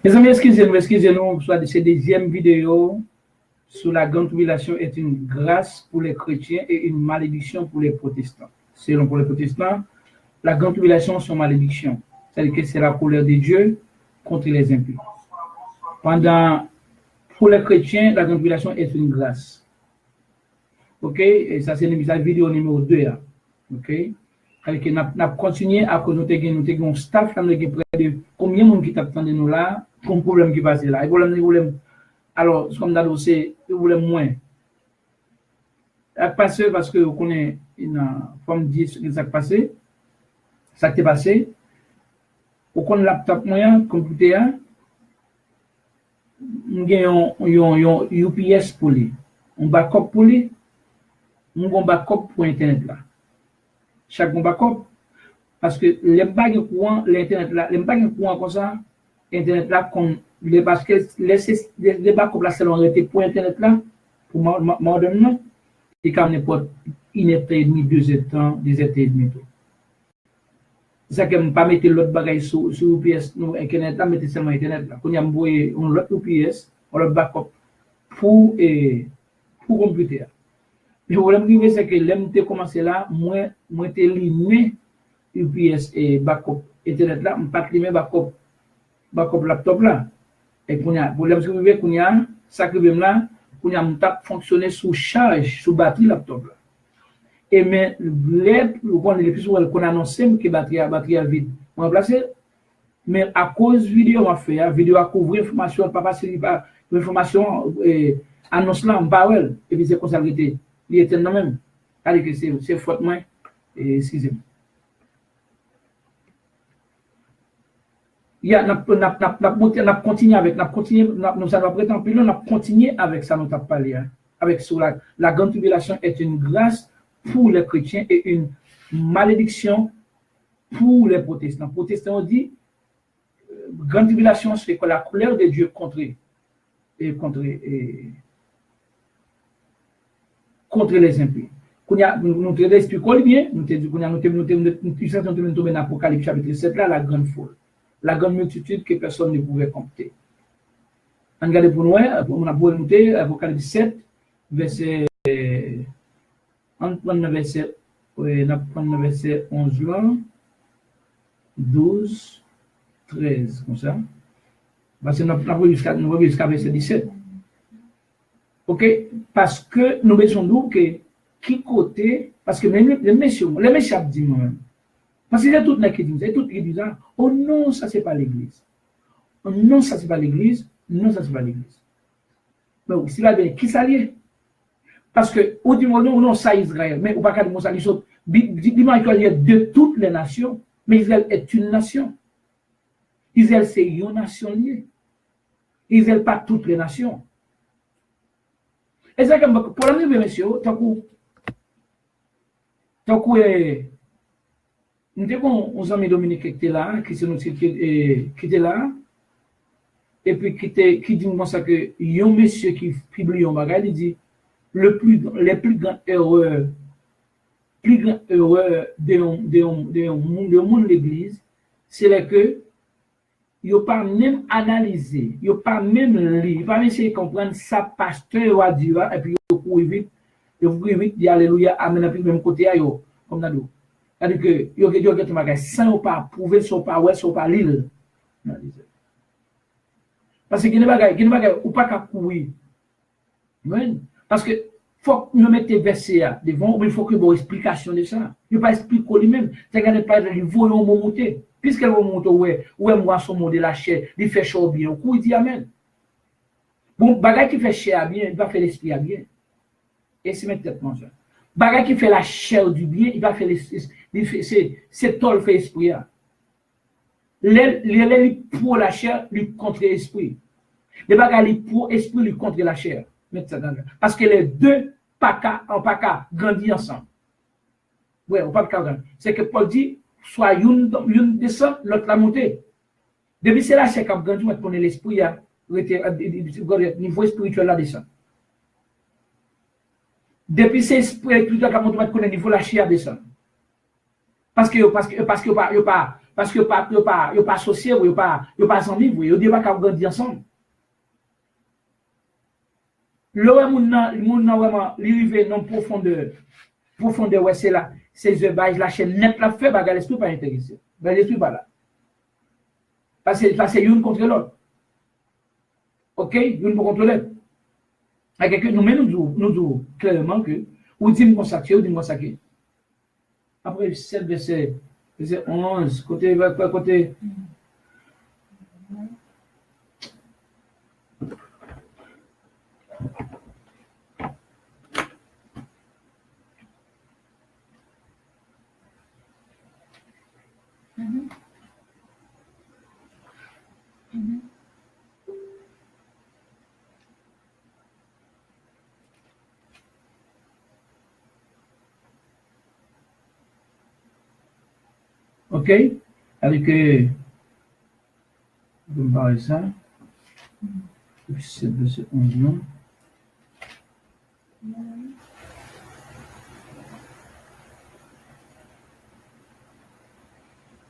Mes amis, excusez-nous, soit de cette deuxième vidéo sur la grande tribulation est une grâce pour les chrétiens et une malédiction pour les protestants. Selon pour les protestants, la grande tribulation c'est une malédiction. C'est-à-dire que c'est la colère de Dieu contre les impies. Pour les chrétiens, la grande tribulation est une grâce. Ok? Et ça, c'est la vidéo numéro 2. Ok? Alors nous avons continué à cause nous avons un staff, nous avons près de combien de monde qui t'attendent nous là, comme problème qui passe là. Alors, comme d'abord, c'est le problème moins. Parce que vous connaissez une forme de ce qui s'est passé, ça qui est passé. Vous connaissez laptop moyen, computer, nous avons un UPS pour lui, un backup pour lui, nous avons un backup pour Internet là. Chaque backup, parce que les bagues courant, l'Internet là, les bagues courant comme ça, Internet là, parce que les backups là, c'est l'arrêté pour Internet là, pour moderne, et quand n'importe une heure et demie, 2 heures temps, 2 heures et demie. C'est ça que je ne pas mettre l'autre bagage sur UPS, nous, Internet là, mettez seulement Internet là. Quand il y a un autre UPS, un autre backup pour computer. Le problème c'est que l'MT commencé là, moi t'ai limé UPS et backup Internet là, pas limé backup laptop là. Et qu'on a problème c'est qu'on a ça que même là, qu'on a t'a fonctionner sous charge, sous batterie laptop là. Et mais les plus souvent qu'on annonce que batterie vide. On remplacer mais à cause vidéo on fait vidéo à couvrir information pas passer pas information annonce là pas well et puis c'est comme ça que il était non même. C'est-à-dire que c'est faute moins, excusez-moi. Nous allons continuer avec ça, nous avons parlé. Avec sur la grande tribulation est une grâce pour les chrétiens et une malédiction pour les protestants. Les protestants ont dit, grande tribulation, c'est que la colère de Dieu contre les impies. Nous avons expliqué bien, nous avons tomber dans l'Apocalypse chapitre 7, là, la grande foule, la grande multitude que personne ne pouvait compter. Regardez pour nous, on a beau noter Apocalypse 7, verset 11 là, 12, 13, comme ça. Parce que nous avons jusqu'à verset 17. Ok, parce que nous besoin nous que qui côté, parce que les messieurs disent moi-même. Parce que c'est tout qui disent, oh non, ça c'est pas l'église. Oh non, ça c'est pas l'église. Non, ça c'est pas l'église. Mais si là, qui s'allie? Parce que, au du moment où non, ça Israël, mais au pas qu'à dire ça, dis-moi qu'il y a de toutes les nations, mais Israël est une nation. Israël c'est une nation liée. Israël pas toutes les nations. Et ça, pour la nuit, monsieur, tant que nous avons un ami Dominique qui était là, qui était là, et puis qui dit comme ça que un monsieur qui publie un bagage, il dit les plus grandes erreurs de monde de l'église, c'est que il n'a pas même analysé, il n'a pas même lu, il n'a pas même essayé de comprendre ça pasteur a dit et puis il court vite, dit alléluia, amen, et puis même côté, comme ça. C'est-à-dire que il y a des choses sans pas prouver, sans pas ouais, sans pas lire. Parce que il y a des choses ou pas qu'à courir. Parce que faut nous mettre versets devant, mais il faut que vous explication de ça. Il ne pas expliquer lui-même. C'est qu'il n'y a pas de niveau où on monte. Puisqu'elle va monter, ouais, moi, son mot de la chair, il fait chaud bien. Il dit Amen. Bon, bagage qui fait chair bien, il va faire l'esprit bien. Et c'est maintenant ça. Bagage qui fait la chair du bien, il va faire l'esprit. C'est tout le fait esprit. Les pour la chair, lui contre l'esprit. Les bagages pour esprit, lui contre la chair. Parce que les deux pas qu'à grandir ensemble. Oui, on pas qu'à grandir. C'est que Paul dit, soit une descend, l'autre la montée. Depuis c'est la chair qui a grandi, on connaît l'esprit, niveau spirituel la descend. Depuis c'est l'esprit spirituel qui a monté, on connaît niveau la chair descend. Parce que pas Parce que ils pas associés, ils pas ensemble, ils ne pas grandir ensemble. Le monde vraiment arrivé dans profondeur ouais c'est là, c'est la chaîne net la fait bagarre l'esprit pas intéressé. Ben l'esprit pas là. Parce que une contre l'autre. OK, une pour contre l'autre. Avec nous-mêmes nous disons clairement que ou dit consacrer ou dit consacrer. Après 7 verset 11 côté. OK, avec je vais parler ça. Et puis 7 verset 11 non.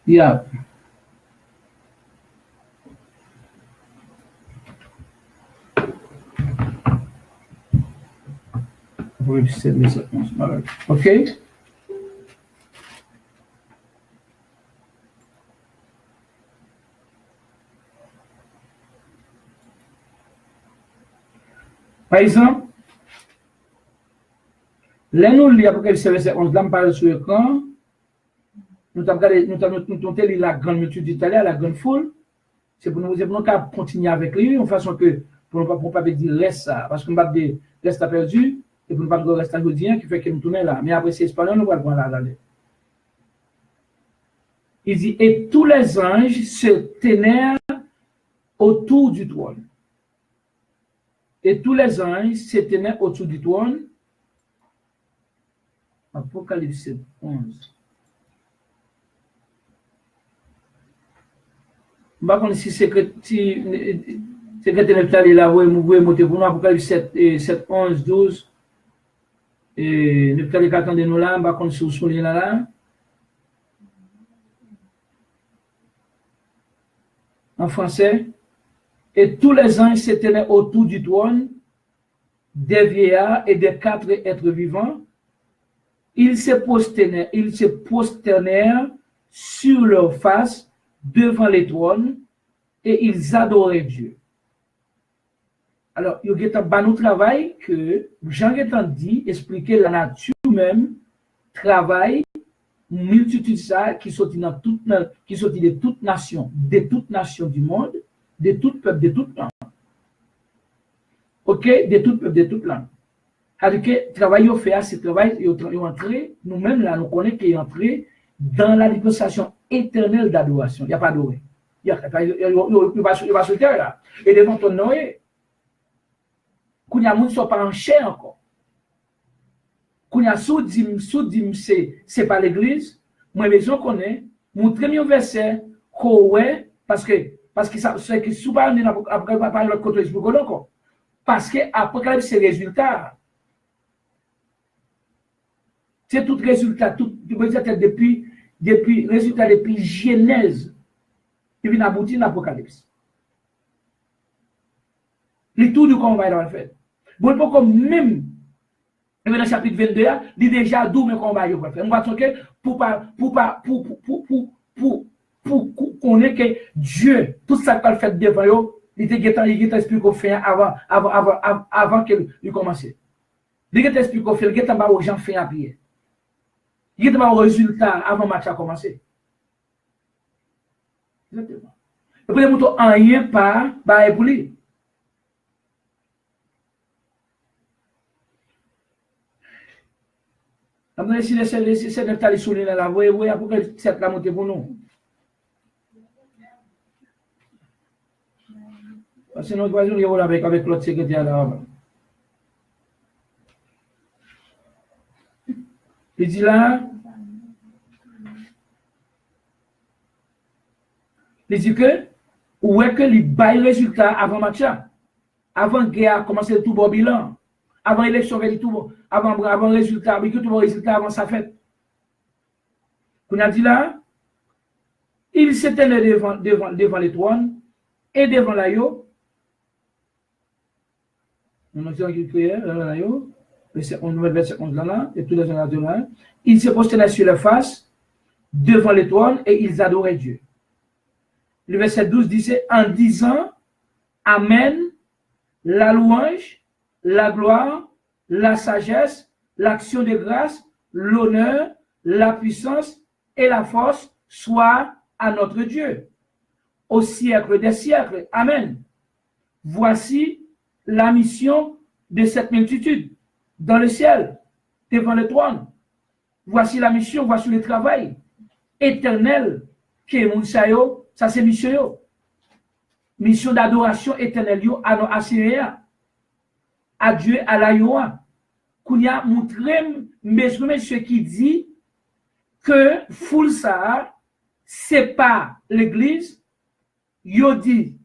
Yeah. Oui, 7 verset 11. OK. Par exemple, là nous lisons Apocalypse verset 11, là, on parle sur l'écran. Nous avons la grande multitude d'Italie, la grande foule. C'est pour nous continuer avec lui, en façon que, pour ne pas dire reste ça, parce qu'on va dire reste perdu, et pour ne pas dire reste à godien, qui fait que nous tournons là. Mais après, c'est espagnol, nous allons là. Il dit, et tous les anges se tenaient autour du trône. Et tous les anges se tenaient autour du trône. Apocalypse 11. Par contre, si secrétaire Nephtali là, vous pouvez monter pour nous, Apocalypse 7, 11, 12. Et Nephtali qui attendez nous là, par contre, si vous soulignez là. En français. Et tous les anges se tenaient autour du trône, des vieillards et des 4 êtres vivants. Ils se prosternèrent sur leur face devant les trônes et ils adoraient Dieu. Alors, il y a un travail que Jean Guetan dit, expliquer la nature même, travail, multitude ça, qui sortit de toute nation du monde, de tout peuple, de toute langue. OK? De tout peuple, de toute langue. C'est-à-dire que le travail qu'on fait, c'est le travail, il est entré, nous-mêmes, là, nous connaissons qu'il est entré dans la dispensation éternelle d'adoration. Il n'y a pas d'adoré. Il va sur terre, là. Et devant ton Noé, quand il y a des gens qui ne sont pas en chair encore. Quand il y a sous-dim, c'est pas l'église. Moi, les gens connaissent, mon premier verset, parce que c'est que souvent, on n'a pas le côté de encore. Parce que Apocalypse, c'est le résultat. C'est tout résultat, depuis Genèse, qui vient aboutir à l'Apocalypse. Le tout du combat dans le fait. Bon, pour comme même, dans le chapitre 22, il déjà d'où le combat il va faire. On va dire pour connaître que Dieu, tout ça qu'il fait devant eux, il était expliqué qu'on fait avant qu'il commence. Il était expliqué qu'on fait, il était aux gens fait à pied. Il était au résultat avant le match a commencé. Exactement. Et puis, les moutons en rien pas pour lui. Après, si les Nephtali soulignent là, vous voyez, pourquoi cette la montée pour nous? Parce que nous devons aller avec l'autre secrétaire là. Il dit là, il dit que, où est que les bail résultat avant match, avant guerre, commencer tout bon bilan, avant élection, avant résultat, tout bon résultat avant sa fête. On a dit là, Il s'éteignait devant les trônes et devant l'agneau. On a dit l'agneau, verset 11 là, et tous les gens là. Ils se prosternaient sur leur face devant les trônes et ils adoraient Dieu. Le verset 12 disait, en disant, Amen, la louange, la gloire, la sagesse, l'action de grâce, l'honneur, la puissance et la force soient à notre Dieu, au siècle des siècles. Amen. Voici la mission de cette multitude dans le ciel, devant le trône. Voici la mission, voici le travail éternel que Mounsayo, ça c'est mission. Mission d'adoration éternelle à Syria, à Dieu, à la Yoa. Qu'on a montré, monsieur qui dit que foule ça, c'est pas l'église, yo dit,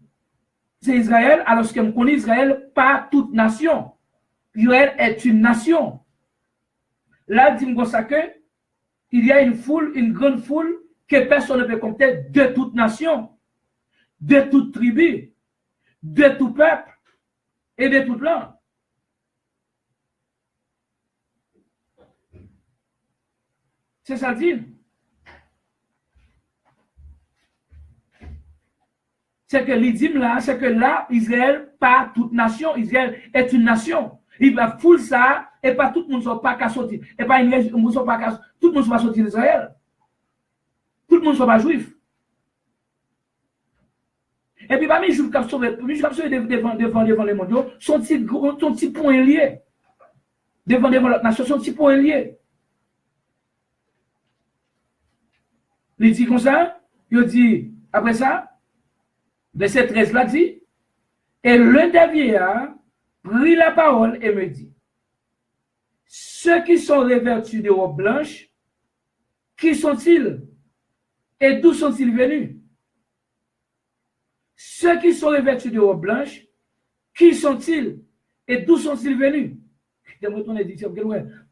c'est Israël, alors que connaît Israël, pas toute nation. Israël est une nation. Là, dit-moi ça que, il y a une foule, une grande foule, que personne ne peut compter, de toute nation, de toute tribu, de tout peuple et de toute langue. C'est ça le dit. C'est que l'idime là, c'est que là, Israël, pas toute nation, Israël est une nation. Il va foule ça, et pas tout le monde ne soit pas qu'à sortir. Et pas une tout le monde ne soit pas sortir d'Israël. Tout le monde ne soit pas juif. Et puis, parmi les juifs qui ont sauvé devant les mondiaux, son petit point lié. Devant l'autre nation, son petit point lié. Il dit comme ça, il dit, après ça, verset 13 là dit, et l'un des vieillards prit la parole et me dit, ceux qui sont revêtus de robes blanches, qui sont-ils et d'où sont-ils venus? Ceux qui sont revêtus de robes blanches, qui sont-ils et d'où sont-ils venus? J'aimerais retourner dire,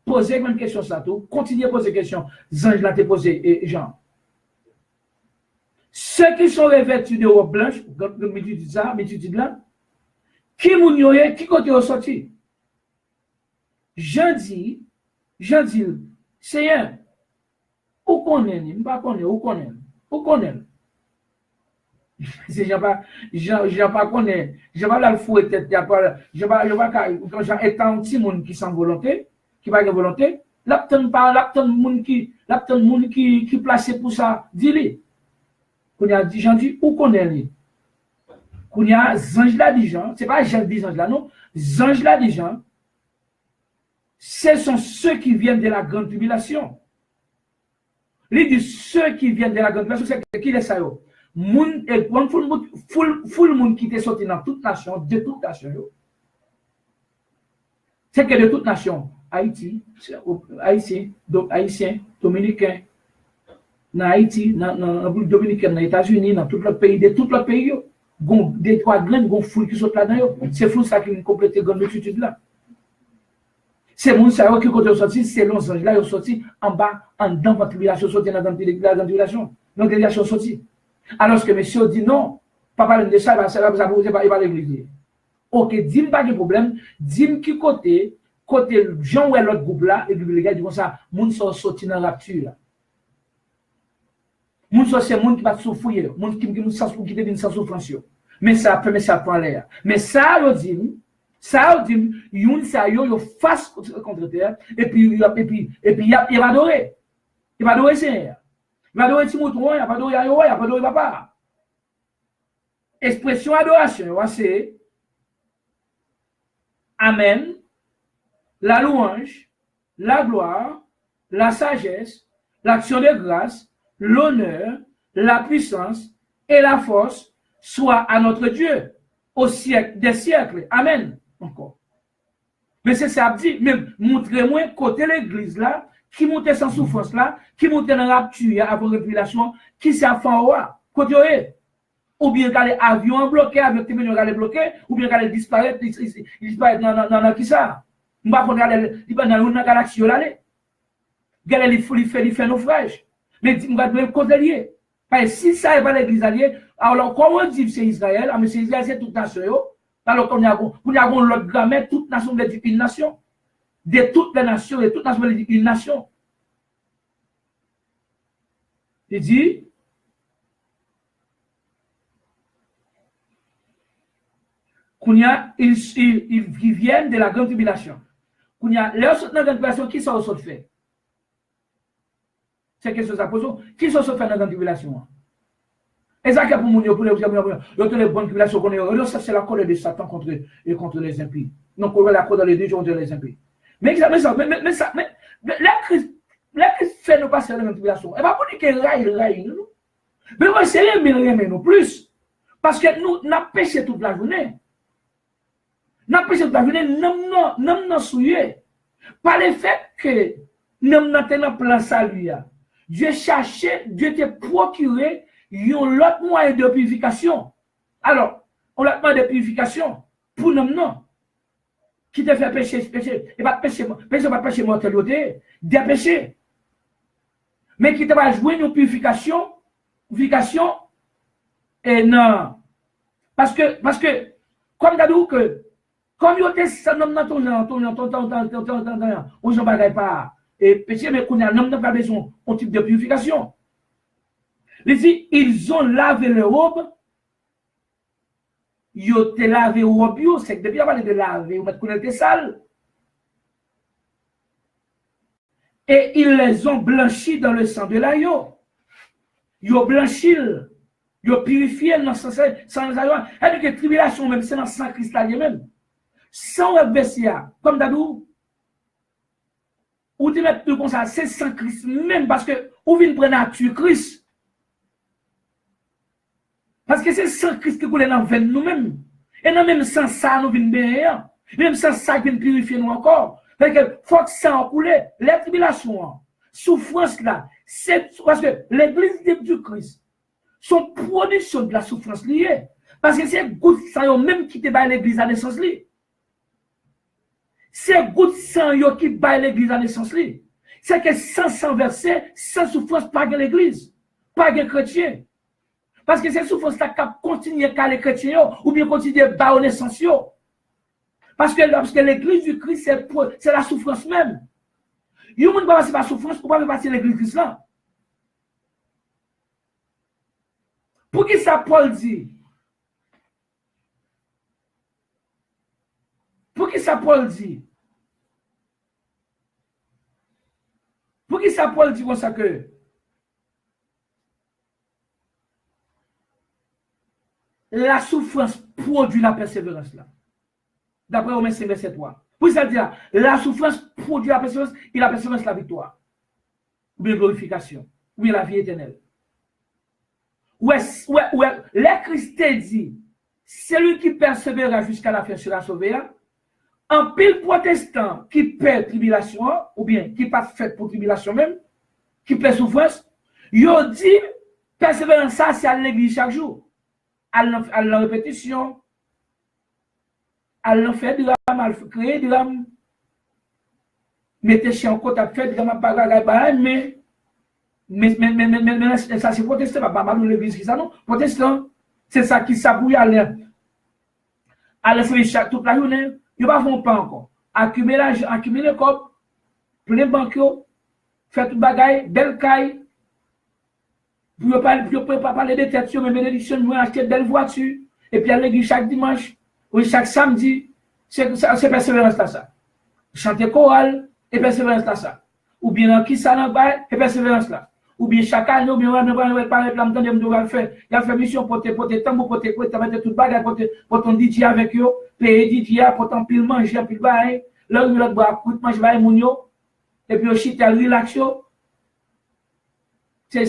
posez une question ça, tout. Continuez à poser question. Zange l'a posé, Jean. Ceux qui sont revêtus de robes blanches, comme tu dis ça, mais tu dis là, qui m'ougnouye, qui côté au sorti? Jean dit, Seigneur, où connaît, il ne pas connaître, où connaît. Si je pas connaît, je vais la fouer tête, je vais quand j'étant un petit monde qui sans volonté, qui va de volonté, l'apton monde qui placé pour ça, dis-le. Qu'on a dit, Jean dit, où connaît lui? Qu'on a Zange là dit Jean, c'est pas Jean dit Zange là, non, Zange là dit Jean, ce sont ceux qui viennent de la grande tribulation. Il dit ceux qui viennent de la grande tribulation, c'est qui les ça yo? Moun et full monde qui était sorti dans toute nation, de toute nation. C'est que de toute nation, Haïti, Haïtien, Dominicain, dans Haïti, dans la République dominicaine, dans les États-Unis, dans tout le pays, de tout le pays, des trois grandes foules qui sont là-dedans. C'est fou ça qui complète la grande multitude là. C'est mon savoir qui côté sorti, c'est l'on là, ils sont sortis en bas, en dedans, votre tribulation, sorti dans la tribulation. Donc, les sont sortis. Alors que monsieur dit non, pas parler de ça, il va pas l'église. Ok, dis-moi pas de problème, dis-moi qui côté Jean ou l'autre groupe là, et puis les gars disent comme ça, moun sont sortis dans la rapture. Moun sont c'est moun qui va souffrir, moun qui devient sans souffrance. Mais ça prend l'air. Mais ça, on dit, yon ça yo face contre terre, et puis il va adorer. Il va adorer Seigneur. Il va adorer Timothy, il va adorer Yahweh, il va adorer Papa. Expression adoration, c'est Amen, la louange, la gloire, la sagesse, l'action de grâce, l'honneur, la puissance et la force soit à notre Dieu au siècle des siècles. Amen. Encore. Mais c'est ça, dit, même montrez-moi côté l'église là, qui monte sans souffrance là, qui monte dans la rapture avant révélation, qui s'est fait en haut, côté ou bien quand les avions bloqués, avec les avions bloqués, ou bien quand ils disparaissent, ils disparaissent dans qui ça? On va prendre dans la galaxie là, il fait naufrage. Mais on va donner côté lié. Parce que si ça n'est pas l'église alliée, alors comment dire c'est Israël? Mais c'est Israël, c'est toute nation. Alors qu'on y a l'autre grammaire, toute nation veut dire une nation. De toutes les nations, de toutes les nations veut dire une nation. Il dit, ils viennent de la grande tribulation. Les autres dans la grande tribulation, qui sont au fait? C'est quelque chose à poser. Qui sont fait dans la grande tribulation? Et ça, pour les bonnes tribulations qu'on est, c'est la colère de Satan contre les impies. Donc, on va la colère dans les deux jours contre les impies. Mais la Christ fait nous passer dans la grande tribulation. Et pas pour dire qu'il raille, nous. Mais on va essayer de nous plus. Parce que nous avons péché toute la journée. Nous avons péché toute la journée, nous avons souillé. Par le fait que nous avons plan salut. Dieu cherchait, Dieu te procuré l'autre moyen de purification. Alors, on l'a demandé de purification pour nous, non. Qui te fait pécher, et pas pécher mortalité, des péchés. Mais qui te va jouer une purification, et non. Parce que, comme t'as dit que, comme il y a ça, non, on ne bagaille pas. Et péché, mais qu'on a pas besoin d'un type de purification. Il dit, ils ont lavé les robes. Ils ont lavé les robes, c'est que depuis avant de laver, on va être sale. Et ils les ont blanchis dans le sang de l'agneau. Ils ont blanchi, ils ont purifié dans le sang de l'agneau. Et que tribulation, même, c'est dans le sang cristallier même. Sans Bessia, comme d'abord, ou tu mets tout comme ça, c'est sans Christ même, parce que, ou vient prendre nature Christ. Parce que c'est sans Christ qui coule dans le veine nous-mêmes. Et non, même sans ça, nous venons bien. Même sans ça, qui vient purifier nous encore. Parce que, faut que ça en coule. Les tribulations, souffrance là, c'est parce que l'église du Christ, sont production de la souffrance liée. Parce que c'est goutte sang même qui te bat l'église à naissance liée. C'est goutte sang qui bat l'église à naissance liée. C'est que sans verset, sans souffrance, pas de l'église, pas de chrétien. Parce que c'est souffrance qui continue à les chrétiens ou bien continuer à battre naissance. Parce que l'église du Christ, c'est la souffrance même. Il ne peut pas passer par la souffrance pour ne pas passer l'église du Christ là. Pour qui ça Paul dit? Pour qui ça Paul dit? Pour qui ça Paul dit comme ça que la souffrance produit la persévérance là? D'après Romains 5, verset 3. Pour ça dire, la souffrance produit la persévérance et la persévérance la victoire. Ou bien glorification. Ou bien la vie éternelle. Ouais, les Christ dit, celui qui persévérera jusqu'à la fin sera sauvé. En pile protestant qui perd tribulation, ou bien qui pas fait pour tribulation même, qui perd souffrance, il dit, persévérance, ça, c'est à l'église chaque jour. À la répétition, à l'enfer de l'âme, à créer de l'âme, mettez chez en côte à faire de l'âme, mais ça c'est protestant, pas mal de l'église qui ça non, protestant, c'est ça qui s'abouille à l'air faire toute la journée, ils ne vont pas encore. Accumuler comme plein banquet, faire tout bagaille, belle caille, pour ne pas parler de têtes, mais bénédiction, nous acheter de belles voitures, et puis à l'église chaque dimanche, ou chaque samedi, c'est persévérance là ça. Chanter chorale, et persévérance là ça. Ou bien qui ça n'a pas, et persévérance là. Ou bien chaque année, ou bien on ne va pas parler de faire. Il a fait mission pour te temps, pour te quoi, tu mettre tout bagage pour ton DJ avec eux, payer DJ pour ton pile manger, pile bail. Là où il a boire, coûte manger bail mounio, et puis aussi tu as relax. C'est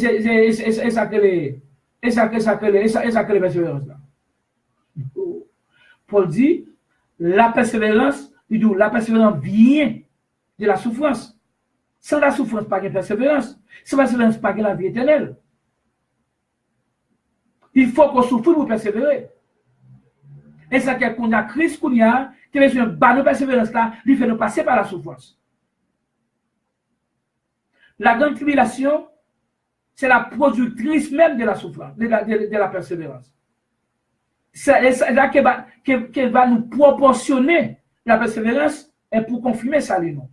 ça que les persévérance là. Paul dit, la persévérance vient de la souffrance. Sans la souffrance, pas de persévérance. Sans persévérance, pas de la vie éternelle. Il faut qu'on souffre pour persévérer. Et ça fait qu'on a Christ, qu'on a, qui veut dire, bah, nos persévérances là, il fait nous passer par la souffrance. La grande tribulation, c'est la productrice même de la souffrance, de la persévérance. C'est là qu'elle va nous proportionner la persévérance et pour confirmer ça, non.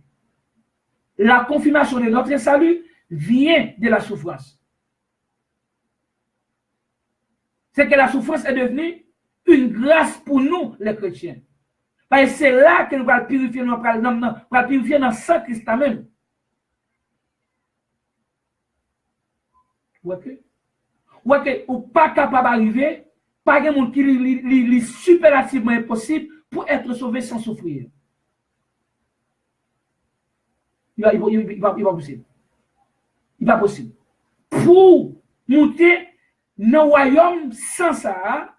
La confirmation de notre salut vient de la souffrance. C'est que la souffrance est devenue une grâce pour nous, les chrétiens. Parce que c'est là que nous allons purifier, purifier dans le sang Christ même. Ou pas capable d'arriver, pas de monde qui est superlativement impossible pour être sauvé sans souffrir. Il va possible. Il va possible. Pour monter dans le royaume sans ça,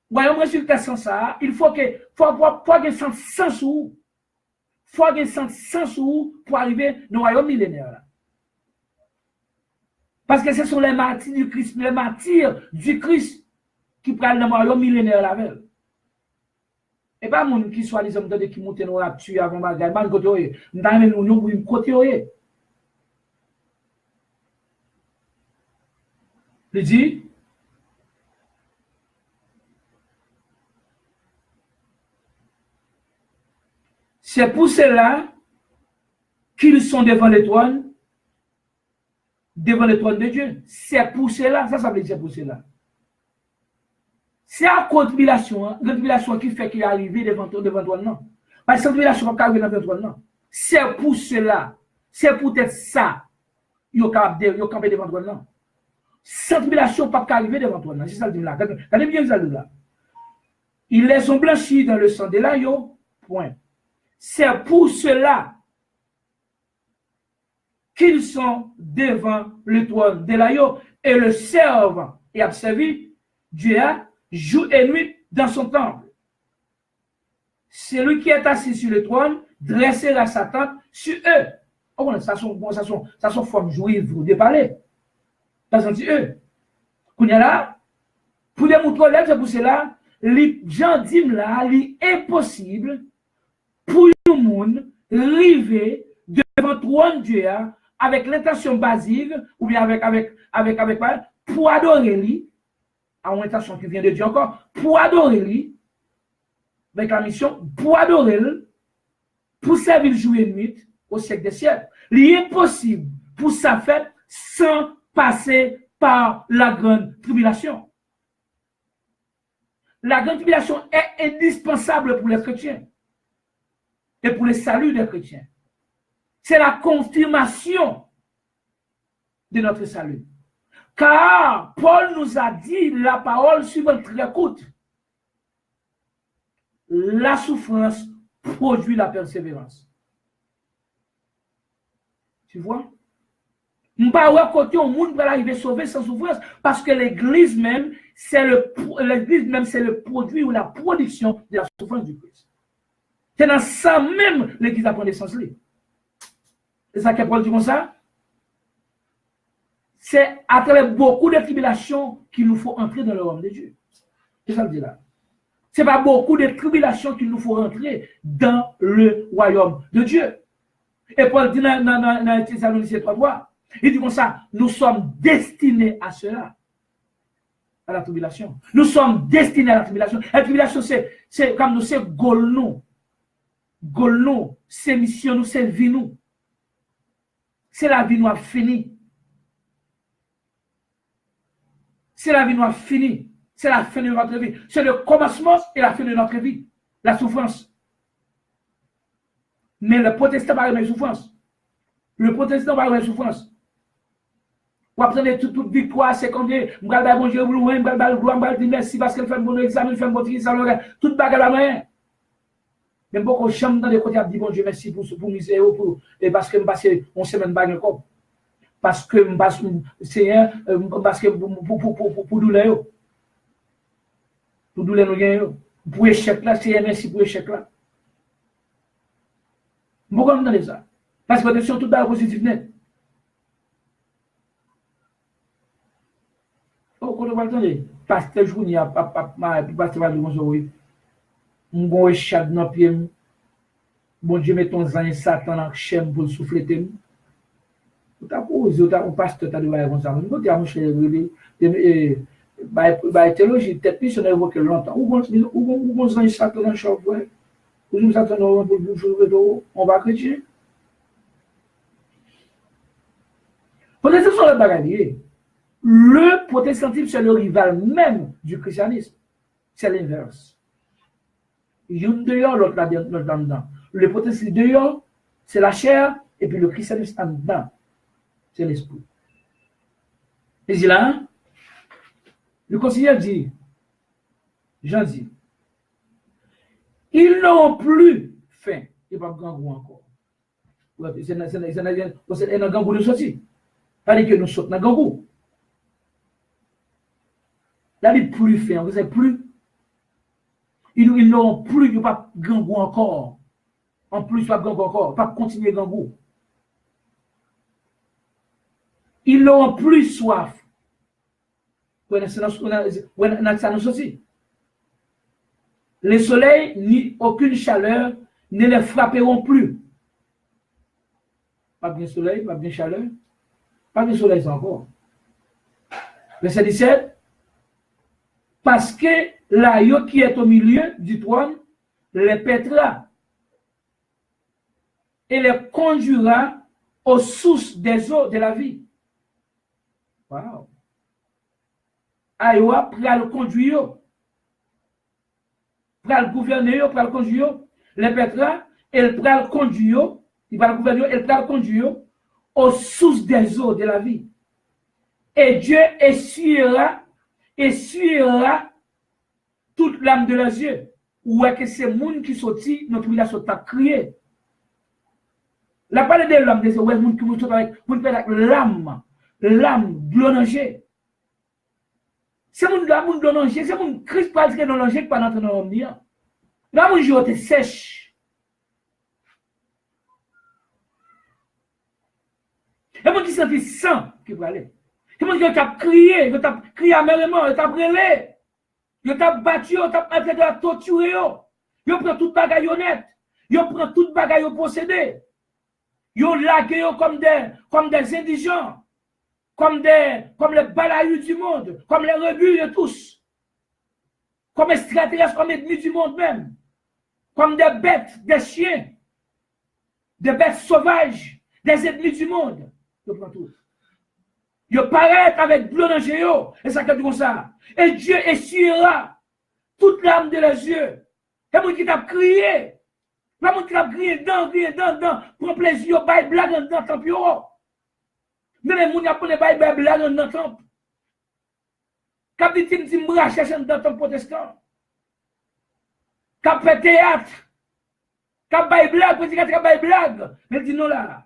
royaume résultat sans ça, il faut que sans sous. Faut que sans sous pour arriver dans le royaume millénaire là. Parce que ce sont les martyrs du Christ qui prennent le royaume millénaire la veille. Et pas mon qui soit les hommes de qui montent dans la tuer avant bagage, mal côté. Nous pour une côté. Il dit c'est pour cela qu'ils sont devant le trône de Dieu. C'est pour cela, ça veut dire c'est pour cela. C'est la tribulation qui fait qu'il est arrivé devant toi, non. Parce que la tribulation pas arriver devant toi, non. C'est pour cela. C'est peut-être ça. Il y a campé devant toi, non. Cette tribulation pas arriver devant toi, non. C'est ça le dit là. Regardez bien ça là. Ils les ont blanchis dans le sang de l'agneau. Point. C'est pour cela qu'ils sont devant le trône de l'agneau et le servent et a servi Dieu jour et nuit dans son temple. Celui qui est assis sur le trône dressera sa tente sur eux. Oh, ça sont forme juive de parler. Ça sont eux. Qu'on y a là, pour les moutons, c'est pour cela, les gens disent là, il est impossible pour le monde arriver devant le trône de Dieu avec l'intention basique ou bien avec pour adorer lui, à une intention qui vient de Dieu encore, pour adorer lui, avec la mission, pour adorer lui, pour servir le jour et nuit au siècle des siècles. Il est impossible pour ça faire sans passer par la grande tribulation. La grande tribulation est indispensable pour les chrétiens et pour le salut des chrétiens. C'est la confirmation de notre salut. Car Paul nous a dit la parole suivante très courte. La souffrance produit la persévérance. Tu vois? On ne peut pas côté au monde pour arriver sauver sans souffrance parce que l'église même, c'est le produit ou la production de la souffrance du Christ. C'est dans ça même l'église apprend des sens. C'est ça que Paul dit comme ça. C'est à travers beaucoup de tribulations qu'il nous faut entrer dans le royaume de Dieu. C'est ça que je dis là. Ce n'est pas beaucoup de tribulations qu'il nous faut rentrer dans le royaume de Dieu. Et Paul dit dans Thessaloniciens 3:3, il dit comme ça, nous sommes destinés à cela, à la tribulation. Nous sommes destinés à la tribulation. La tribulation, c'est comme nous, c'est Golno, c'est mission, nous, c'est vie, nous. C'est la vie noire finie. C'est la vie noire finie. C'est la fin de notre vie. C'est le commencement et la fin de notre vie. La souffrance. Mais le protestant va avoir une souffrance. Le protestant va avoir une souffrance. Vous apprenez toute victoire, c'est comme dire, je vais bon Dieu, je vais dire merci parce qu'elle fait un bon examen, elle fait un bon examen, toute bagarre la main. Même beaucoup de chambres dans les côtés, je dis bon Dieu, merci pour misère, et parce que je passe une semaine bagarre comme. Parce que je passe, Seigneur, parce que pour douleur. Pour douleur, nous gagnons. Pour échec là, Seigneur, merci pour échec là. Pourquoi vous entendez ça? Parce que attention, tout dans le positif net. Oh, quand vous entendez, pasteur Jouni, pasteur Valou, bonjour, mon bon échappe dans le pied, bon Dieu, met ton zan Satan en chème pour le souffler. Ou ta posé, ou ta pasteur ta dit comme ça. Nous t'as cher théologie, peut-être missionnaire évoqué longtemps. Ou bon ça Satan dans shop ouais. Ou nous Satan on va chrétien. Peut-être sur le bagage. Le protestantisme c'est le rival même du christianisme. C'est l'inverse. Une dehors, l'autre là-dedans. Le protestantisme dehors, c'est la chair, et puis le christianisme en dedans, c'est l'esprit. Et là, le conseiller dit, Jean dit, ils n'ont plus faim. Il n'y a pas de gangou encore. C'est un gangou de sortie. Pas que nous sautons dans gangou. Là, il n'y a plus faim, vous savez plus. Ils n'auront plus, il n'y a pas de gangou encore. En plus, pas de gangou encore, pas continuer gangou. Ils n'auront plus soif. Le soleil ni aucune chaleur ne les frapperont plus. Pas bien soleil, pas bien chaleur. Pas bien soleil encore. Verset 17. Parce que l'agneau qui est au milieu du trône les pètera et les conduira aux sources des eaux de la vie. Wow. Aïwa pour le conduire, pour le gouverner, pour le conduire, les pètera, et pour le conduire, il va le gouverner, et pour le conduire aux sources des eaux de la vie. Et Dieu essuiera toute l'âme de leurs yeux. Ou est-ce que c'est le monde qui sortit, notre tribulation t'a crié. La parole de l'âme, c'est le monde qui sortit avec l'âme glonangée. C'est le monde glonangé, c'est le monde Christ parle que glonangé qui pas dans ton homme. Là, mon jour, tu sèche. Et le monde qui sentit sang qui va aller. Et le monde qui t'a crié amèrement, il t'a brûlé. Yo t'a battu, yo t'a fait de la torture, yo prend toute bagaille honnête, yo prend toute bagaille possédé, yo lagué comme des indigents, comme les balayus du monde, comme les rebus de tous, comme extraterrestres, comme ennemis du monde même, comme des bêtes, des chiens, des bêtes sauvages, des ennemis du monde, yo prend tout. Yo paraît avec bleu dans géo, et ça comme ça. Et Dieu essuiera toute l'âme de leurs yeux. Et moi qui t'a crié, la monde qui t'a crié dans, pour plaisir, bail blague dans temple. Mais les gens qui ont bail blague dans temple. Quand dit me dit chercher dans temple protestant. Quand fait théâtre, quand bail blague, quand bail blague, mais dit non là.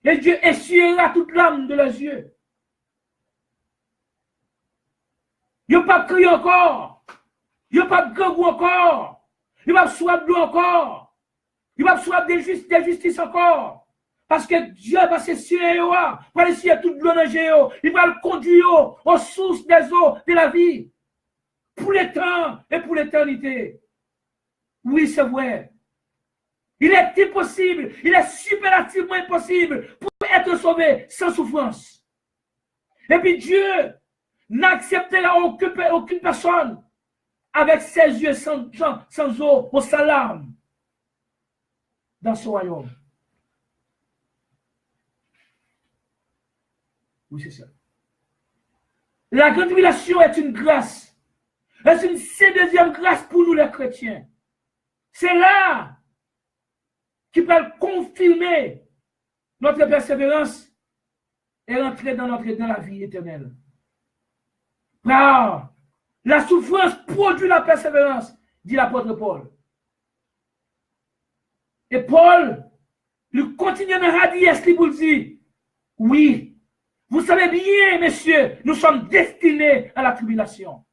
Et Dieu essuiera toute l'âme de leurs yeux. Il n'y a pas de cri encore. Il n'y a pas de gangou encore. Il n'y a pas de soif de l'eau encore. Il n'y a pas de soif de justice encore. Parce que Dieu va s'essuyer, va essuyer toute l'eau dans géo. Il va le conduire aux sources des eaux de la vie. Pour les temps et pour l'éternité. Oui, c'est vrai. Il est impossible, il est superlativement impossible pour être sauvé sans souffrance. Et puis Dieu n'acceptera aucune personne avec ses yeux sans eau ou sans larmes dans son royaume. Oui, c'est ça. La grande tribulation est une grâce. C'est une deuxième grâce pour nous les chrétiens. C'est là qui peut confirmer notre persévérance et rentrer dans la vie éternelle. Car la souffrance produit la persévérance, dit l'apôtre Paul. Et Paul, lui continue dans la dièse qui vous dit, oui, vous savez bien, messieurs, nous sommes destinés à la tribulation.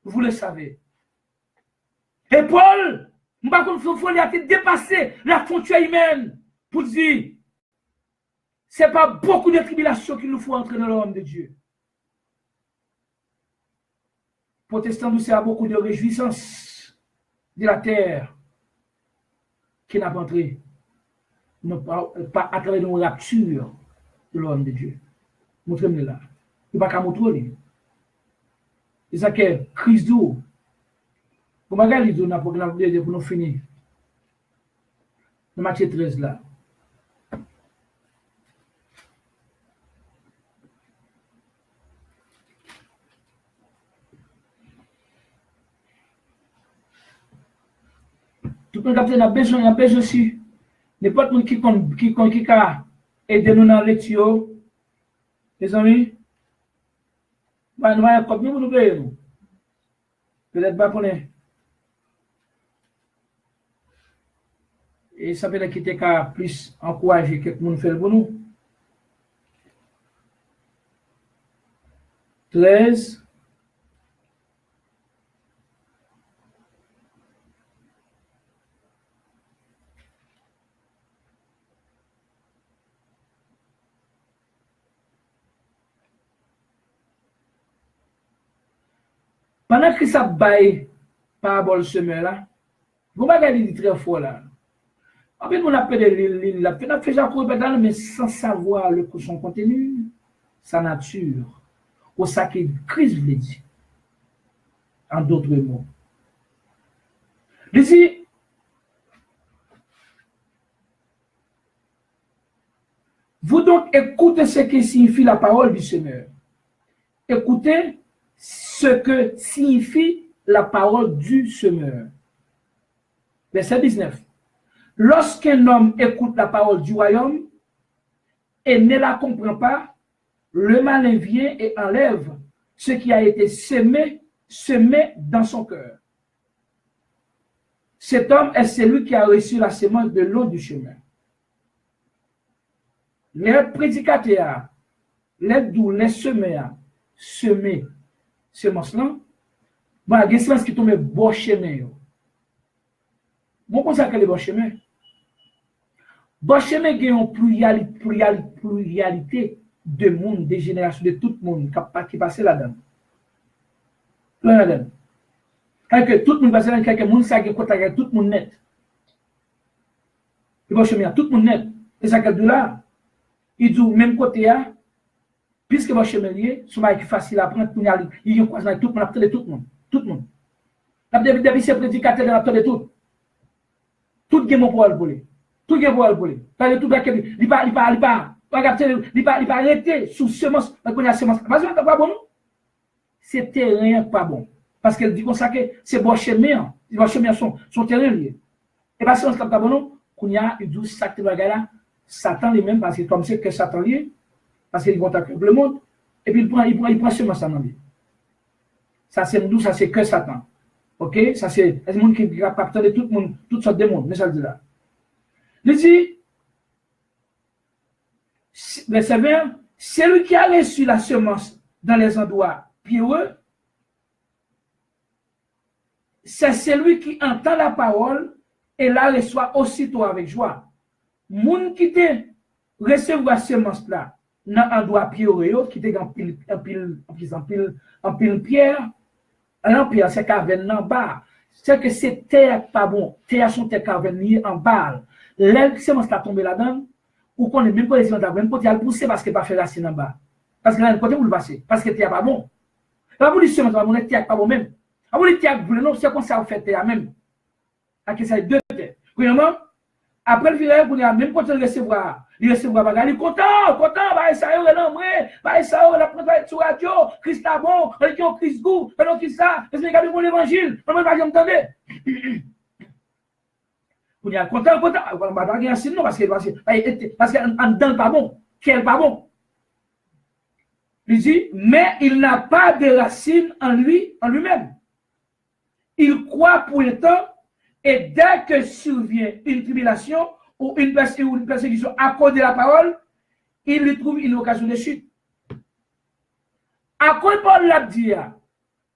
Vous le savez. Et Paul, il a dépassé la frontière humaine pour dire, ce n'est pas beaucoup de tribulations qu'il nous faut entrer dans l'homme de Dieu. Protestant, nous, c'est beaucoup de réjouissance de la terre qui n'a pas entré pas à travers une rapture de l'homme de Dieu. Montrez-moi là. Il n'y a pas qu'à montrer. C'est ça que Christ dit. Pour regarder dans le programme de pour nous finir. Dans Matthieu 13 là. Tout le monde a besoin aussi. N'importe qui a aidé nous dans l'étude. Les amis, nous allons comme nous payons. Peut-être pas pour nous. Et ça peut être qu'il y plus encourager que nous fait pour nous. 13. Pendant que ça baille parabole semeur là, vous regardez très fort là. En fait, on appelle l'île là, on fait Jacob mais sans savoir son contenu, sa nature, ou ça que Christ veut dire. En d'autres mots. Il dit, vous donc écoutez ce que signifie la parole du Seigneur. Écoutez ce que signifie la parole du Seigneur. Verset 19. Lorsqu'un homme écoute la parole du royaume et ne la comprend pas, le malin vient et enlève ce qui a été semé dans son cœur. Cet homme est celui qui a reçu la semence de l'eau du chemin. Les prédicateurs, les doux, les semeurs, semer semence-là, il y a des semences qui tombent bon chemin. Bon, comment ça que les bon chemin? Bon chemin, il y a une pluralité de monde, de générations, de tout le monde qui passe là-dedans. Là-dedans. Quand tout le monde passe là-dedans, quelqu'un monde ça qui est tout le monde net. Le bon chemin, tout le monde net. Et ça qu'elle dit là, il dit même côté là, puisque bon chemin lié, c'est pas facile à prendre, il y a quoi tout le monde, après tout le monde. Tout le monde. Depuis ces prédicateurs, après de tout. Tout le monde pour le voler. Tout le monde pour le voler. Parce que tout le monde, il pas arrêté sous semence, parce qu'on a semence. Parce que pas bon, c'est terrain pas bon. Parce qu'elle dit comme ça que c'est bon chemin, les bons chemins sont terrain liés. Et parce que c'est pas bon, qu'on y a, il dit ça que tu vas là, Satan lui-même, parce que comme c'est que Satan lié, parce qu'il contacte le monde, et puis il prend semence dans lui. Ça c'est nous, ça c'est que Satan. Ok, ça c'est le monde qui est capable de tout le monde, toutes sortes de monde, mais ça dit là. Il dit, verset 20, celui qui a reçu la semence dans les endroits pieux, c'est celui qui entend la parole et la reçoit aussitôt avec joie. Moun qui te recevoir la semence là, dans un endroit pieux, qui te en pile pierre, alors, puis, c'est caverne en bas. C'est que c'est terre pas bon. Terre sont terre caverne en bas. L'air, c'est moi qui tombé là-dedans. Ou qu'on est même pas les gens d'avant, côté à pousser parce qu'il pas fait racine en bas. Parce que là, côté où le passer. Parce que terre pas bon. Là, vous dites, c'est moi, terre pas bon même. Ah, vous dites, terre, non, c'est comme ça, vous faites terre même. À que ça, deux terres. Premièrement, après le virage, vous avez même quand il recevoir, il est content, bah, ça y est, l'homme, bah, ça y est, la prendre sur radio, Christ a bon, on dit Christ goût, on dit ça, est-ce que vous avez mon évangile, on va dire, entendez. Vous êtes content, on va pas dire sinon, parce qu'en dedans, pas bon, quel pas bon. Il dit, mais il n'a pas de racine en lui-même. Il croit pour le temps. Et dès que survient une tribulation ou une persécution à cause de la parole, il lui trouve une occasion de chute. À quoi Paul l'a dit,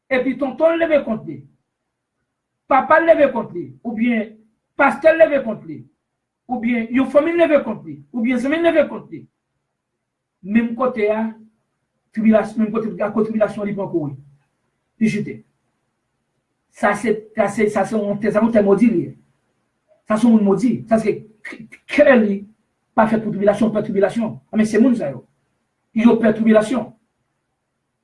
et puis tonton levé contre lui, papa levé contre lui, ou bien pasteur levé contre lui, ou bien une famille levé contre lui, ou bien semaine levé contre lui. Même côté à tribulation, même côté à tribulation, il peut courir. Il chute. Ça c'est un maudit. Ça c'est un maudit. Ça c'est que pas fait pour tribulation, pas tribulation. Mais c'est moun ça yo. Ils ont peur tribulation.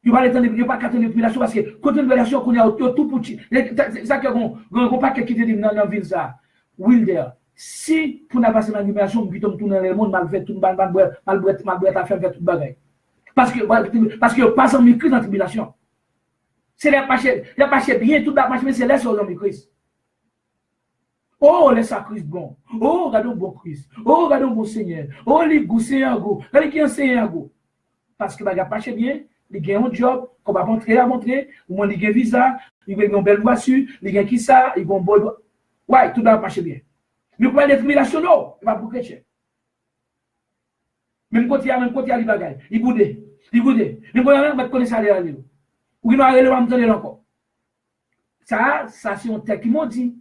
Ils ne vont pas attendre tribulation parce que quand tribulation qu'on a tout petit. C'est ça que on pas qui te dit dans la ville ça. Wilder. Si pour n'a pas cette tribulation, puis tourner dans le monde mal fait tout mal à faire tout bagay. Parce que pas en Christ dans tribulation. C'est les pas bien tout la marche mais c'est les hommes Christ. Oh, les sacrifices bons. Oh, regardons bon Christ. Oh, regardons bon Seigneur. Oh, les goûts, Seigneur, goût. Regardez qui enseigne un goût. Parce que il va pas bien, il a un job, qu'on va montrer, ou il a un visa, il a une belle voiture, il a qui ça, il a un bon. Ouais, tout va marcher bien. Mais pour les tribulations, non, il va pour chrétien. Même quand il y a les bagages, il boude. Même quand il y a un connaît ça, il ou il va aller le encore. Ça, c'est un texte qui m'a dit.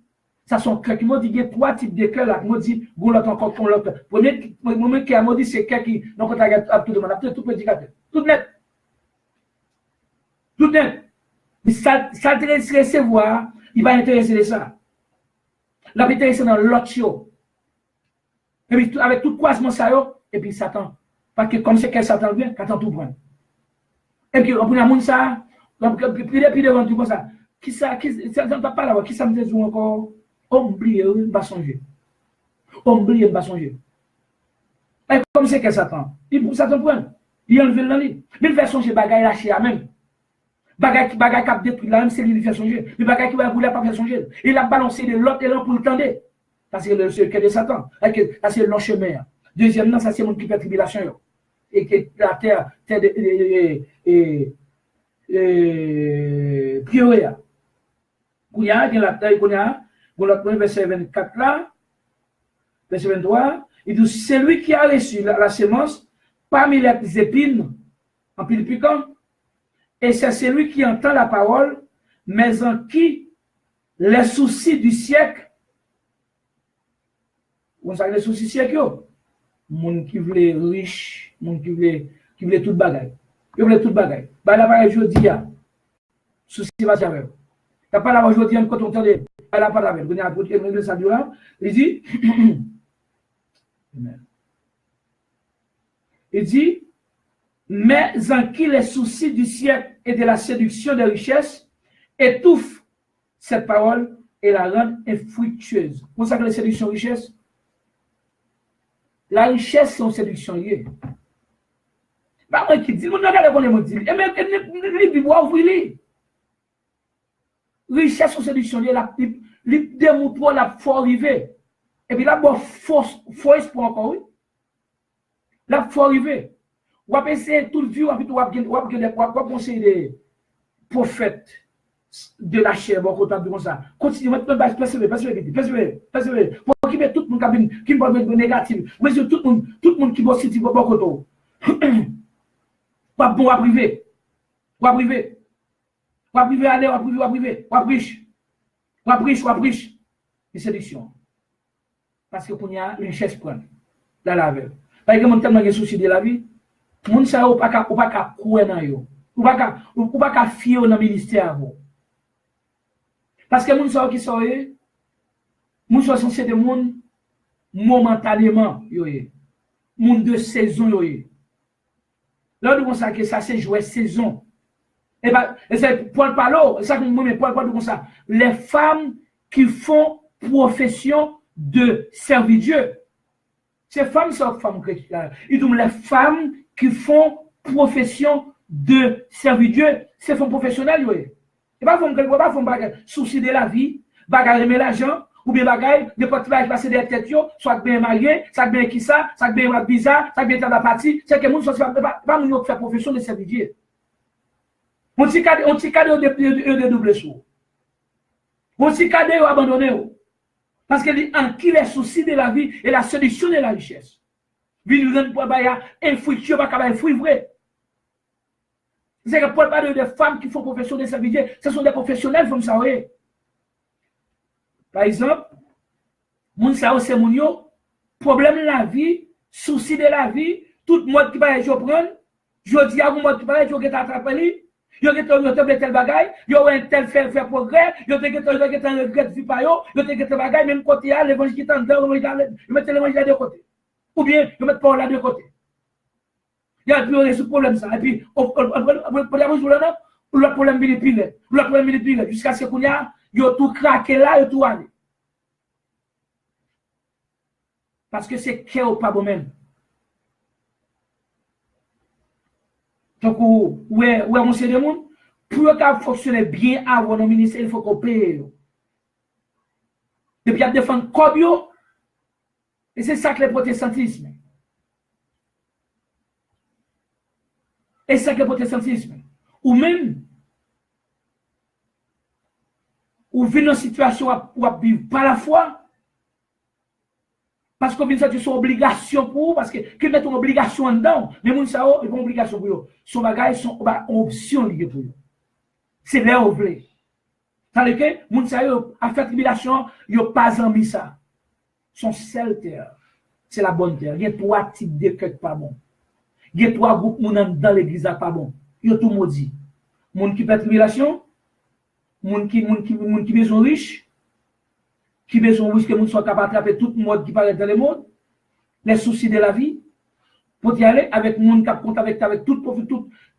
Ça sont cœurs qui m'ont dit, il y a 3 types de cœurs là, qui m'ont dit, vous l'autre encore qu'on l'autre. Premier moment qui m'a dit, c'est cœur qui, donc on a tout demandé, tout prédicateur. Tout net. Tout net. Mais ça intéresse recevoir, il va intéresser de ça. Il va intéresser dans l'autre show. Et puis, avec tout croisement ça, et puis Satan. Parce que comme c'est que Satan vient, Satan tout prend. Et puis, on prend un monde ça, puis devant tout comme ça. Qui ça ne va pas là, qui ça me dit encore? Oublier, il va songer. Oublier, il va songer. Et comme c'est que Satan, Satan prend. Il enlève le lit. Mais il fait songer bagaille lâché à même. Bagaille qui a détruit là même, c'est lui qui fait songer. Mais bagaille qui va vouloir pas faire songer. Il a balancé de l'autre et l'autre pour le tendre. Ça c'est le secret de Satan. Ça c'est le long chemin. Deuxièmement, ça c'est mon qui fait tribulation. Et que la terre priorité. Il y a la terre qu'on a. Pour le premier verset 24 là, verset 23, il dit celui qui a reçu la semence parmi les épines en pile piquant, et c'est celui qui entend la parole, mais en qui les soucis du siècle, vous savez les soucis du siècle, monde qui voulait riche, monde qui voulait tout bagaille, qui voulait tout bagaille. Bah là, je dis, souci va jamais. T'as pas la aujourd'hui quand on entend la parole, il dit, mais en qui les soucis du siècle et de la séduction des richesses étouffent cette parole et la rendent infructueuse. Vous savez que les séductions richesses? La richesse, c'est une séduction. Pas moi qui dis, vous n'avez pas les dit, et même les bois ouvrir. Richesse, c'est séduction. Les démontre la faut arriver. Et puis là, bon, faux espoir encore, oui. Là, faut arriver. On va essayer tout le vie, on va conseiller des prophètes de la chair, bon, comme ça. Continuez, maintenant, persévérer. Pour qu'il y ait tout le monde qui va être négatif. Mais tout le monde qui va se dire, bon, côté. Pas bon à priver. Ou à priver. Ou à priver, allez, ou à priver. Ou à priver. C'est séduction. Parce que pour y a une richesse prendre. Là, la veille. Parce que mon tellement de soucis de la vie, mon ça ou pas qu'à couer dans yo. Ou pas qu'à fier dans le ministère. Parce que mon ça qui sont mon ça sont des monde momentanément yoye. Monde de saison yoye. Là nous ça que ça c'est jouer saison. Et c'est Paul parlo, ça que moi Paul parle comme ça. Les femmes qui font profession de servir Dieu. Ces femmes sont femmes chrétiennes. Ils disent les femmes qui font profession de servir Dieu, c'est femmes professionnelles, oui. Et pas font souci de la vie, bagaille aimer l'argent, ou bien bagaille, de pas passer des têtes, soit bien marié, soit bien qui ça, soit bien bizarre, soit bien dans la partie, c'est que les gens pas nous faire profession de servir Dieu. On t'y cadre de double saut. On t'y cadre abandonné. Parce que en qui les soucis de la vie et la séduction de la richesse. Vi nous donne pour baya infructueux, pas capable fruit vrai. C'est que Paul parle de femmes qui font profession de servir, ce sont des professionnels comme ça, oui. Par exemple, moun sa c'est moun yo, problème de la vie, souci de la vie, tout le monde qui va yo prendre, je dis à vous monde qui va yo get attraper yo get tel bagay, yo un tel faire progrès, yo te get un regret vie pa yo te get bagay même côté l'évangile qui t'en dedans, yo mettre l'évangile de côté. Ou bien, ils mettent Paul là de côté. Il y a plus ce problème ça. Et puis, le problème vient pile. Le problème vient pile. Jusqu'à ce qu'on y a, il y a tout craqué là, il y a tout allé. Parce que c'est cœur pas bon même. Donc, ouais, on sait des monde. Pour que fonctionner bien avant nos ministères, il faut qu'on paye. Depuis à défendre Kobio, et c'est ça que le protestantisme. Et c'est ça que le protestantisme. Ou même, ou vit dans une situation où on vit par la foi, parce qu'on vient de son obligation pour vous, parce que met une obligation dedans, mais moun sa yo, il pas obligation pour eux. Son bagage sont option liée pour eux. C'est leur voulez. C'est-à-dire que moun sa yo a fait tribulation, yo pas envie ça. Son seul terre, c'est la bonne terre. Il y a 3 types de cœurs pas bon. Il y a 3 groupes moun dans l'église pas bon. Yo tout maudit. Moun qui fait tribulation, moun qui besoin riche, qui besoin riche que moun soit capable d'attraper tout le monde qui paraît dans le monde, les soucis de la vie, pour y aller avec moun qui compte avec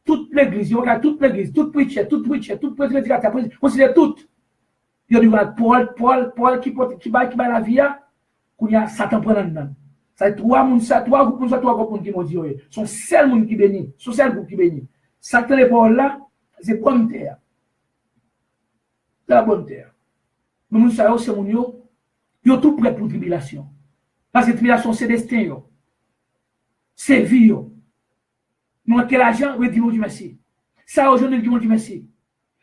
toute l'église, il y a toute l'église, tout preacher, tout prédicateur, considère tout. Il y a Paul qui bat la vie, qu'il y a Satan prend dedans. Ça fait 3 groupes qui m'ont dit, sont seul monde qui bénit, sont seul groupe qui bénit. Satan et Paul là, c'est bonne terre. C'est la bonne terre. Mais nous savons, c'est mon yo tout prêt pour tribulation. Parce que tribulation, c'est destin, c'est vie. Nous avons quel argent, oui, dis-moi du merci. Ça, aujourd'hui, dis-moi du merci.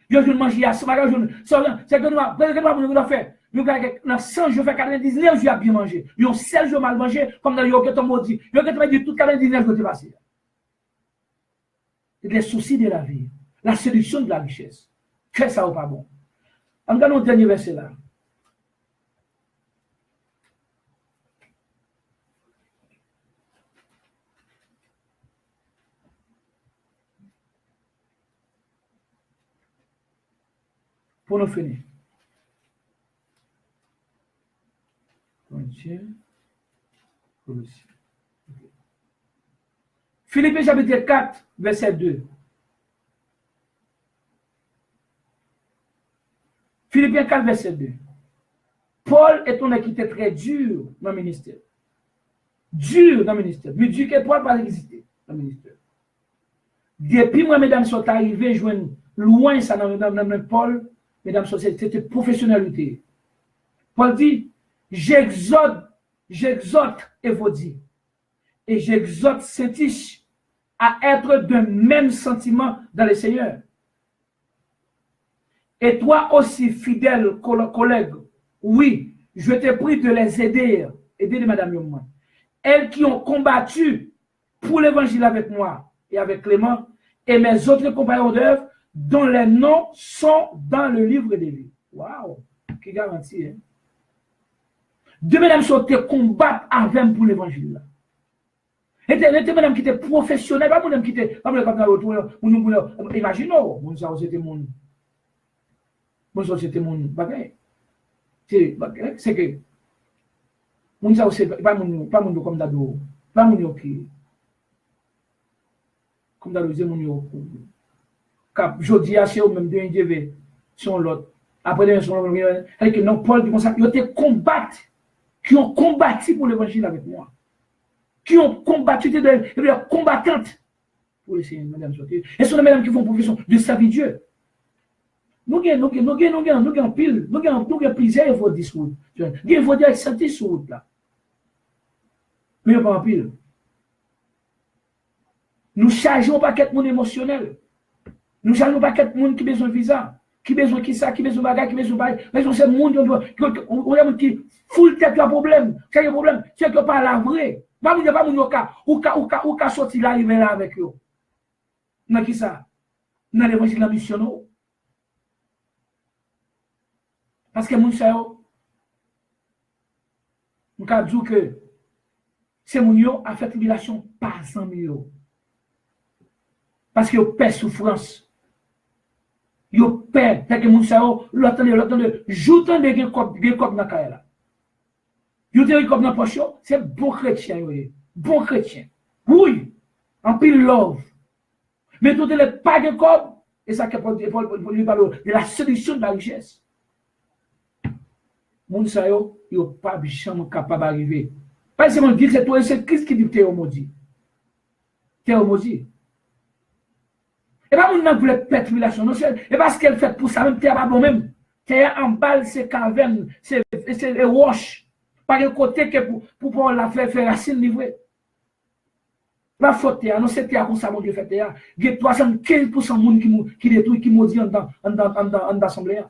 Yo, je mange à ce matin, c'est que nous avons fait. Nous avons 100 jours, fait 99 jours à bien manger. Nous avons 16 jours mal manger, comme dans le yo que ton maudit. Yo que tu m'as dit tout 99 jours de passer. Les soucis de la vie, la séduction de la richesse. Que ça ou pas bon. On regarde le dernier verset là. Pour nous finir. Philippiens chapitre 4, verset 2. Philippiens 4, verset 2. Paul est un qui était très dur dans le ministère. Dur dans le ministère. Mais dur que Paul pas existé dans le ministère. Depuis moi, mesdames, sont arrivés, joindre loin ça dans Paul, mesdames, c'était professionnalité. Paul dit, j'exhorte Évodie et j'exhorte Saint-Tiche à être d'un même sentiment dans le Seigneur. Et toi aussi, fidèle collègue, oui, je te prie de les aider de Madame Yomman. Elles qui ont combattu pour l'évangile avec moi et avec Clément et mes autres compagnons d'œuvre, dont les noms sont dans le livre des vies. Waouh, qui garantit, hein? Deux mesdames sont combattre avec pour l'évangile. Et deux mesdames qui étaient professionnelles, pas mesdames qui étaient, pas mesdames qui imaginons, mon ça c'était mon. Mon ça c'était mon bagage. C'est que mon ça c'est pas mon comme d'ado, pas mon qui comme d'ado c'est mon cap jodi a c'est même de individu sont l'autre. Après les sont l'autre, avec non Paul dit comme ça, ils étaient combattre qui ont combattu pour l'évangile avec moi, qui ont combattu des combattantes pour le Seigneur, mesdames et ce sont les mesdames qui font profession de servir Dieu. Nous avons pile, nous avons plusieurs vos discours. Nous avons dire santé sur route là. Mais pas en pile. Nous chargeons pas quelqu'un monde émotionnel. Nous chargeons pas quelqu'un monde qui besoin de visa. Qui besoin qui ça, qui besoin de bagarre, qui besoin de bagarre. Mais c'est monde qui full tête le problème. Quel est le problème? C'est que pas la vraie. Pas mon cas ou ka sorti là arriver là avec eux. Dans qui ça? Dans l'évangile de la mission. Parce que mon cher, on a dit que c'est mon yo a fait tribulation pas sans mieux. Parce que yo paie souffrance. Yo paie, fait que mon cher, l'autre, joutant de gen kop dans la là. Yo te comme dans poche, c'est bon chrétien bon chrétien. Oui, en pile love. Mais tout les pas de corps, et ça Paul lui parle de la solution de la richesse. Moun sa yo pas jamais capable d'arriver. Pas seulement dire c'est toi, c'est Christ qui dit t'es maudit. T'es maudit. Et pas moun nan voulait perturbation, non, et parce qu'elle fait pour ça même t'es pas bon même. T'es en balle, c'est caverne, c'est roche. Par un côté que pour pouvoir la faire racine livrée. La faute, non, c'est comme ça, mon Dieu fait. Il y a 75% de monde qui détruit, qui maudit en l'assemblée.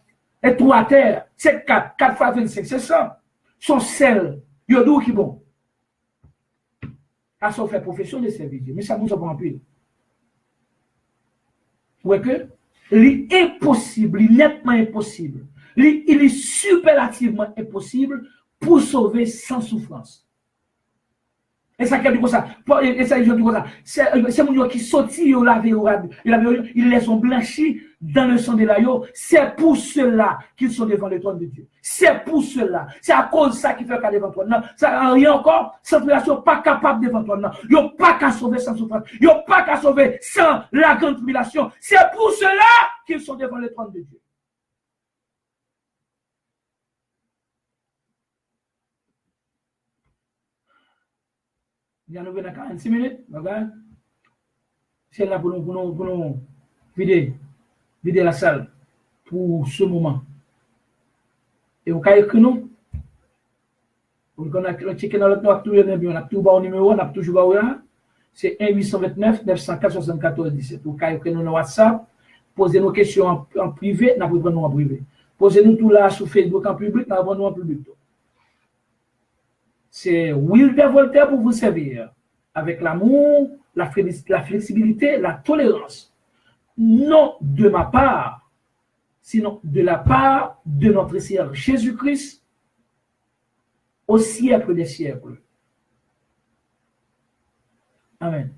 Et 3 terres, c'est 4 fois 25, c'est ça. Son sel, il y a d'où qui bon. À ça, fait profession de servir Dieu. Mais ça nous a pas en pile. Vous voyez que l'impossible, nettement impossible, il est superlativement impossible pour sauver sans souffrance. Et ça dit comme ça. Et ça dit comme ça. C'est mon qui sortit, ils les ont blanchis dans le sang de l'agneau. C'est pour cela qu'ils sont devant le trône de Dieu. C'est pour cela. C'est à cause de ça qu'il fait qu'à devant toi. Non, ça rien encore. Cette relation pas capable devant toi. Non, ils n'ont pas qu'à sauver sans souffrance. Ils n'ont pas qu'à sauver sans la grande tribulation. C'est pour cela qu'ils sont devant le trône de Dieu. Il y a 46 minutes, regarde. C'est là pour nous vider la salle pour ce moment. Et vous avez écrit nous. On a checké dans l'autre, on a tout bas au numéro, on a toujours bas c'est 1-829 904 74 17. Vous avez écrit nous dans WhatsApp, posez nos questions en privé, nous répondons en privé. Posez-nous tout là sur Facebook en public, nous répondons en public. C'est Wilder Voltaire pour vous servir avec l'amour, la flexibilité, la tolérance. Non de ma part, sinon de la part de notre Seigneur Jésus-Christ au siècle des siècles. Amen.